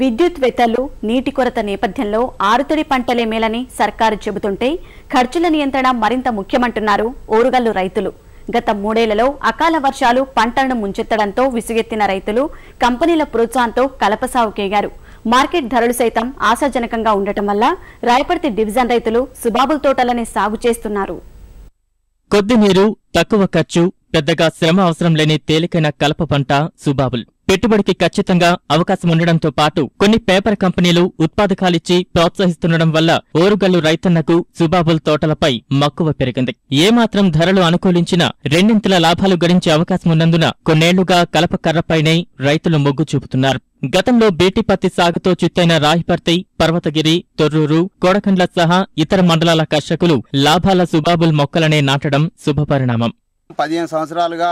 విద్యుత్ వెతలు నీటి కొరత నేపథ్యంలో ఆరుతడి పంటలే మేలని సర్కారు చెబుతుంటే ఖర్చుల నియంత్రణ మరింత ముఖ్యమంటున్నారు ఓరుగల్లు రైతులు. గత 3 ఏళ్లలో అకాల వర్షాలు పంటలను ముంచెత్తడంతో విసుగెత్తిన రైతులు కంపెనీల ప్రోత్సాహంతో కలప సాగుకేగారు. మార్కెట్ ధరలు సైతం ఆశాజనకంగా ఉండటం వల్ల రాయపర్తి డివిజన్ రైతులు సుబాబుల్ తోటలనే సాగు చేస్తున్నారు. కొద్ది నీరు, తక్కువ ఖర్చు, పెద్దగా శ్రమ అవసరం లేని తేలికైన కలప పంట సుబాబుల్. పెట్టుబడికి ఖచ్చితంగా అవకాశం ఉండడంతో పాటు కొన్ని పేపర్ కంపెనీలు ఉత్పాదకాలిచ్చి ప్రోత్సహిస్తుండడం వల్ల ఓరుగల్లు రైతన్నకు సుబాబుల్ తోటలపై మక్కువ పెరిగింది. ఏమాత్రం ధరలు అనుకూలించినా రెండింతల లాభాలు గడించే అవకాశం ఉన్నందున కొన్నేళ్లుగా కలప కర్రపైనే రైతులు మొగ్గు చూపుతున్నారు. గతంలో బీటీ పత్తి సాగుతో చిత్తైన రాయపర్తి, పర్వతగిరి, తొర్రూరు, కోడకండ్ల సహా ఇతర మండలాల కర్షకులు లాభాల సుబాబుల్ మొక్కలనే నాటడం శుభపరిణామం. 15 సంవత్సరాలుగా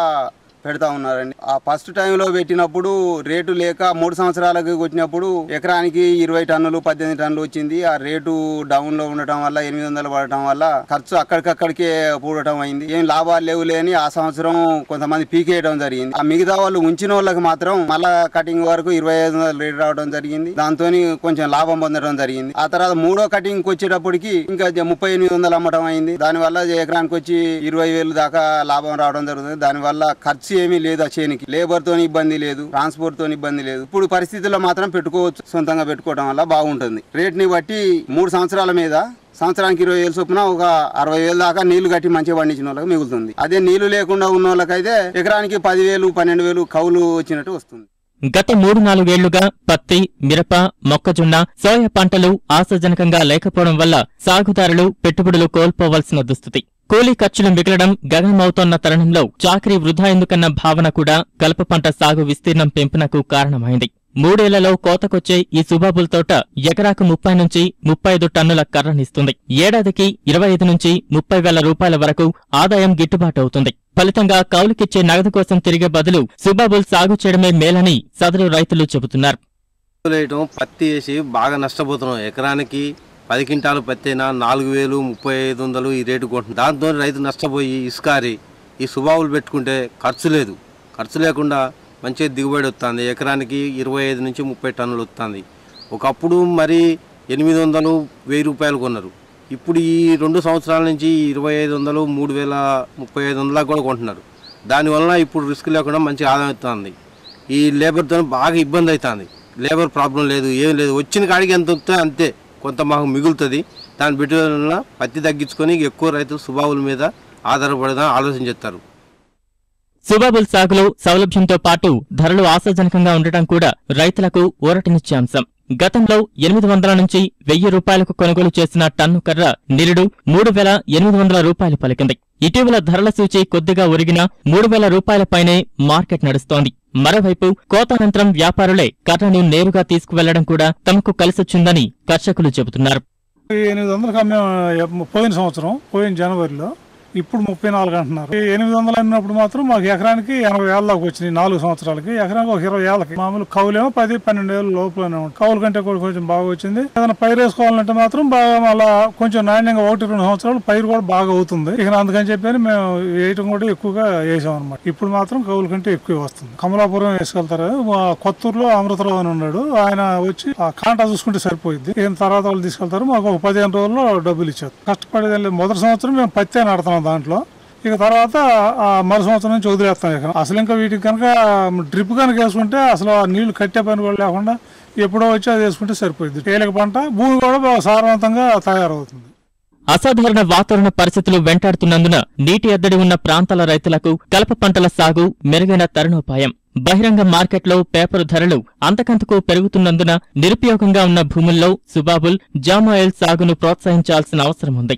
పెడతా ఉన్నారండి. ఆ ఫస్ట్ టైంలో పెట్టినప్పుడు రేటు లేక 3 సంవత్సరాలకు వచ్చినప్పుడు ఎకరానికి 20 టన్నులు 18 టన్నులు వచ్చింది. ఆ రేటు డౌన్ లో ఉండటం వల్ల 800 పడటం వల్ల ఖర్చు అక్కడికక్కడికే పూడటం అయింది. ఏం లాభాలు లేవులే అని ఆ సంవత్సరం కొంతమంది పీకేయడం జరిగింది. ఆ మిగతా వాళ్ళు ఉంచిన వాళ్ళకి మాత్రం మళ్ళా కటింగ్ వరకు 2500 రేటు రావడం జరిగింది. దాంతో కొంచెం లాభం పొందడం జరిగింది. ఆ తర్వాత 3వ కటింగ్ వచ్చేటప్పటికి ఇంకా 3800 అమ్మటం అయింది. దానివల్ల ఎకరానికి వచ్చి 20,000 దాకా లాభం రావడం జరుగుతుంది. దానివల్ల ఖర్చు ఏమీ లేదు. ఆ చేనికి లేబర్ తోని ఇబ్బంది లేదు, ట్రాన్స్పోర్ట్ తోని ఇబ్బంది లేదు. ఇప్పుడు పరిస్థితుల్లో మాత్రం పెట్టుకోవచ్చు. సొంతంగా పెట్టుకోవడం వల్ల బాగుంటుంది. రేట్ ని బట్టి 3 సంవత్సరాల మీద సంవత్సరానికి 20,000 చొప్పున ఒక 60,000 దాకా నీళ్లు కట్టి మంచిగా పండించిన వాళ్ళకి మిగులుతుంది. అదే నీళ్లు లేకుండా ఉన్న వాళ్ళకైతే ఎకరానికి 10,000 12,000 కౌలు వచ్చినట్టు వస్తుంది. గత 3-4 ఏళ్లుగా పత్తి, మిరప, మొక్కజొన్న, సోయా పంటలు ఆశాజనకంగా లేకపోవడం వల్ల సాగుదారులు పెట్టుబడులు కోల్పోవలసిన దుస్థితి. కూలీ ఖర్చులు మిగలడం గగనమవుతోన్న తరుణంలో చాకరీ వృధా ఎందుకన్న భావన కూడా కలప పంట సాగు విస్తీర్ణం పెంపునకు కారణమైంది. 3 ఏళ్లలో కోతకొచ్చే ఈ సుబాబుల్ తోట ఎకరాకు 30 నుంచి 35 టన్నుల కర్రనిస్తుంది. ఏడాదికి 25 నుంచి 30,000 రూపాయల వరకు ఆదాయం గిట్టుబాటవుతుంది. ఫలితంగా కౌలుకిచ్చే నగదు కోసం తిరిగే బదులు సుబాబుల్ సాగు చేయడమే మేలని సదరు రైతులు చెబుతున్నారు. పత్తి వేసి బాగా నష్టపోతున్నాం. ఎకరానికి 10 క్వింటాలు పత్తి అయినా 4,000, 3,500 ఈ రేటు కొంటుంది. దాంతో రైతు నష్టపోయి ఇసుకారి ఈ సుబాబులు పెట్టుకుంటే ఖర్చు లేదు. ఖర్చు లేకుండా మంచిగా దిగుబడి వస్తుంది. ఎకరానికి 25 నుంచి 30 టన్నులు వస్తుంది. ఒకప్పుడు మరి 800, 1000 రూపాయలు కొన్నారు. ఇప్పుడు ఈ 2 సంవత్సరాల నుంచి 2,500, 3,000, 3,500 కూడా కొంటున్నారు. దానివల్ల ఇప్పుడు రిస్క్ లేకుండా మంచి ఆదాయం అవుతుంది. ఈ లేబర్తో బాగా ఇబ్బంది అవుతుంది. లేబర్ ప్రాబ్లం లేదు, ఏం లేదు. వచ్చిన కాడికి ఎంత వస్తే అంతే, కొంత మాకు మిగులుతుంది. దాన్ని పెట్టి వల్ల పత్తి తగ్గించుకొని ఎక్కువ రైతులు సుబాబుల మీద ఆధారపడదాం ఆలోచించేస్తారు. సుబాబుల్ సాగులో సౌలభ్యంతో పాటు ధరలు ఆశాజనకంగా ఉండటం కూడా రైతులకు ఊరటనిచ్చే అంశం. గతంలో 800 నుంచి 1,000 రూపాయలకు కొనుగోలు చేసిన టన్ను కర్ర నిరుడు 3,800 రూపాయలు పలికింది. ఇటీవల ధరల సూచి కొద్దిగా ఒరిగినా 3,000 రూపాయలపైనే మార్కెట్ నడుస్తోంది. మరోవైపు కోతానంతరం వ్యాపారులే కర్రను నేరుగా తీసుకువెళ్లడం కూడా తమకు కలిసొచ్చిందని కర్షకులు చెబుతున్నారు. 800 అమ్మాం పోయిన సంవత్సరం, పోయిన జనవరిలో. ఇప్పుడు 34 అంటున్నారు. 800 అమ్మినప్పుడు మాత్రం మాకు ఎకరానికి 80,000 దాకా వచ్చినాయి. 4 సంవత్సరాలకి ఎకరానికి ఒక 20,000కి. మామూలు కౌలేమో 10-12,000 లోపలనే ఉంటుంది. కౌలు కంటే కూడా కొంచెం బాగా వచ్చింది. ఏదైనా పైరు వేసుకోవాలంటే మాత్రం బాగా మళ్ళా కొంచెం నాణ్యంగా 1-2 సంవత్సరాలు పైరు కూడా బాగా అవుతుంది. ఇక అందుకని చెప్పి మేము వేయటం కూడా ఎక్కువగా వేసాం అనమాట. ఇప్పుడు మాత్రం కౌలు కంటే ఎక్కువ వస్తుంది. కమలాపురం వేసుకెళ్తారు. కొత్తూరులో అమృతరావు అని ఉన్నాడు, ఆయన వచ్చి ఆ కాంటా చూసుకుంటే సరిపోయింది. తర్వాత వాళ్ళు తీసుకెళ్తారు. మాకు ఒక 15 రోజుల్లో డబ్బులు ఇచ్చారు. కష్టపడేది మొదటి సంవత్సరం మేము పత్తి నడతాం దాంట్లో. ఇక తర్వాత మరు సంవత్సరం నుంచి వదిలేస్తాం. అసలు ఇంకా వీటికి కనుక డ్రిప్ కనుక వేసుకుంటే అసలు నీళ్లు కట్టే పని కూడా లేకుండా ఎప్పుడో వచ్చి అది వేసుకుంటే సరిపోయింది. తేలిక పంట, భూమి కూడా బాగా సారవంతంగా తయారవుతుంది. అసాధారణ వాతావరణ పరిస్థితులు వెంటాడుతున్నందున నీటి ఎద్దడి ఉన్న ప్రాంతాల రైతులకు కలప పంటల సాగు మెరుగైన తరుణోపాయం. బహిరంగ మార్కెట్లో పేపరు ధరలు అంతకంతకు పెరుగుతున్నందున నిరుపయోగంగా ఉన్న భూముల్లో సుబాబుల్, జామ్ ఆయిల్ సాగును ప్రోత్సహించాల్సిన అవసరం ఉంది.